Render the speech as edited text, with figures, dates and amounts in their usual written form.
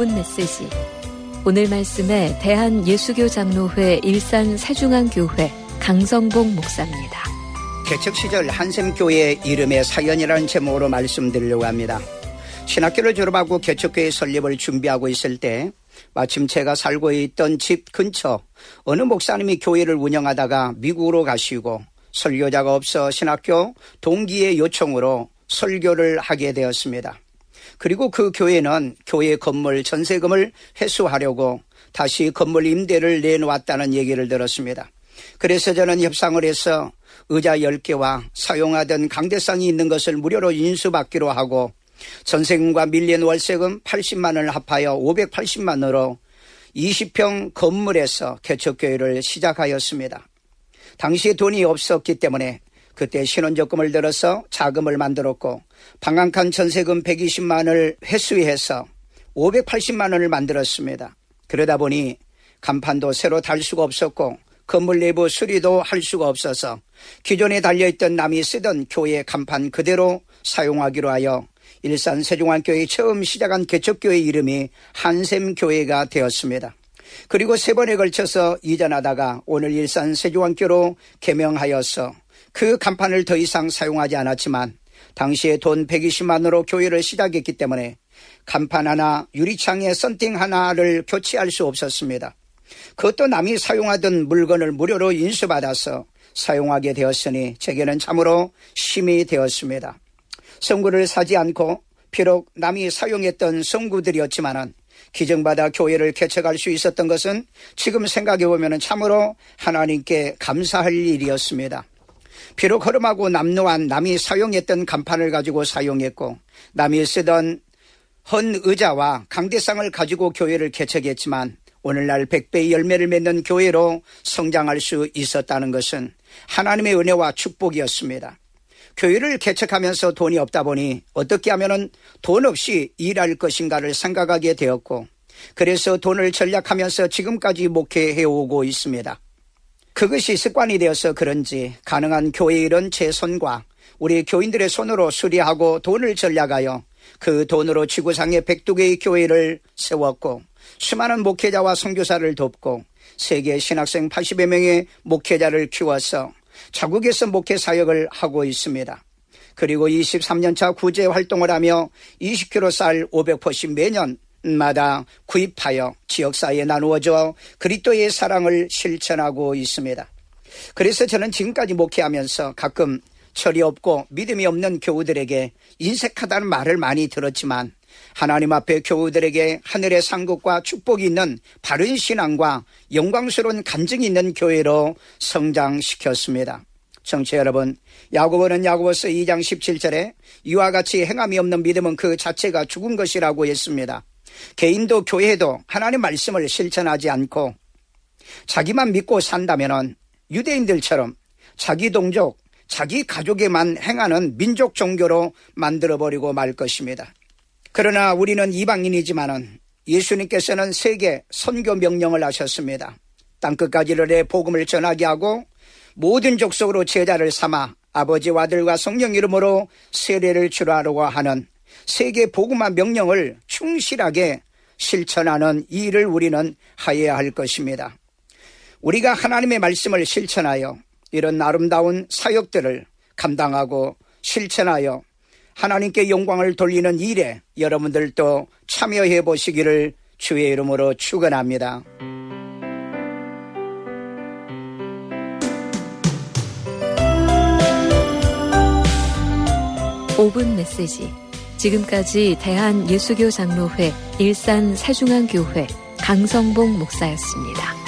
5분 메시지. 오늘 말씀에 대한예수교 장로회 일산 세중앙교회 강성봉 목사입니다. 개척 시절 한샘교회 이름의 사연이라는 제목으로 말씀드리려고 합니다. 신학교를 졸업하고 개척교회 설립을 준비하고 있을 때 마침 제가 살고 있던 집 근처 어느 목사님이 교회를 운영하다가 미국으로 가시고 설교자가 없어 신학교 동기의 요청으로 설교를 하게 되었습니다. 그리고 그 교회는 교회 건물 전세금을 회수하려고 다시 건물 임대를 내놓았다는 얘기를 들었습니다. 그래서 저는 협상을 해서 의자 10개와 사용하던 강대상이 있는 것을 무료로 인수받기로 하고 전세금과 밀린 월세금 80만 원을 합하여 580만 원으로 20평 건물에서 개척교회를 시작하였습니다. 당시에 돈이 없었기 때문에 그때 신혼적금을 들어서 자금을 만들었고 방 한 칸 전세금 120만 원을 회수해서 580만 원을 만들었습니다. 그러다 보니 간판도 새로 달 수가 없었고 건물 내부 수리도 할 수가 없어서 기존에 달려있던 남이 쓰던 교회 간판 그대로 사용하기로 하여 일산 세중앙교회 처음 시작한 개척교회 이름이 한샘교회가 되었습니다. 그리고 3번에 걸쳐서 이전하다가 오늘 일산 세중앙교로 개명하여서 그 간판을 더 이상 사용하지 않았지만 당시에 돈 120만 원으로 교회를 시작했기 때문에 간판 하나, 유리창에 썬팅 하나를 교체할 수 없었습니다. 그것도 남이 사용하던 물건을 무료로 인수받아서 사용하게 되었으니 제게는 참으로 힘이 되었습니다. 성구를 사지 않고 비록 남이 사용했던 성구들이었지만은 기증받아 교회를 개척할 수 있었던 것은 지금 생각해 보면 참으로 하나님께 감사할 일이었습니다. 비록 허름하고 남루한 남이 사용했던 간판을 가지고 사용했고 남이 쓰던 헌 의자와 강대상을 가지고 교회를 개척했지만 오늘날 100배의 열매를 맺는 교회로 성장할 수 있었다는 것은 하나님의 은혜와 축복이었습니다. 교회를 개척하면서 돈이 없다 보니 어떻게 하면 돈 없이 일할 것인가를 생각하게 되었고 그래서 돈을 절약하면서 지금까지 목회해오고 있습니다. 그것이 습관이 되어서 그런지 가능한 교회 일은 제 손과 우리 교인들의 손으로 수리하고 돈을 절약하여 그 돈으로 지구상에 102개의 교회를 세웠고 수많은 목회자와 선교사를 돕고 세계 신학생 80여 명의 목회자를 키워서 자국에서 목회 사역을 하고 있습니다. 그리고 23년차 구제 활동을 하며 20kg 쌀 500포씩 매년마다 구입하여 지역사회에 나누어져 그리스도의 사랑을 실천하고 있습니다. 그래서 저는 지금까지 목회하면서 가끔 철이 없고 믿음이 없는 교우들에게 인색하다는 말을 많이 들었지만 하나님 앞에 교우들에게 하늘의 상급과 축복이 있는 바른 신앙과 영광스러운 간증이 있는 교회로 성장시켰습니다. 청취자 여러분, 야고보는 야고보서 2장 17절에 이와 같이 행함이 없는 믿음은 그 자체가 죽은 것이라고 했습니다. 개인도 교회도 하나님의 말씀을 실천하지 않고 자기만 믿고 산다면 유대인들처럼 자기 동족, 자기 가족에만 행하는 민족 종교로 만들어버리고 말 것입니다. 그러나 우리는 이방인이지만은 예수님께서는 세계 선교 명령을 하셨습니다. 땅끝까지를 내 복음을 전하게 하고 모든 족속으로 제자를 삼아 아버지와 아들과 성령 이름으로 세례를 주라고 하는 세계 복음화 명령을 충실하게 실천하는 이 일을 우리는 하여야 할 것입니다. 우리가 하나님의 말씀을 실천하여 이런 아름다운 사역들을 감당하고 실천하여 하나님께 영광을 돌리는 일에 여러분들도 참여해 보시기를 주의 이름으로 축원합니다. 5분 메시지. 지금까지 대한예수교 장로회 일산 세중앙교회 강성봉 목사였습니다.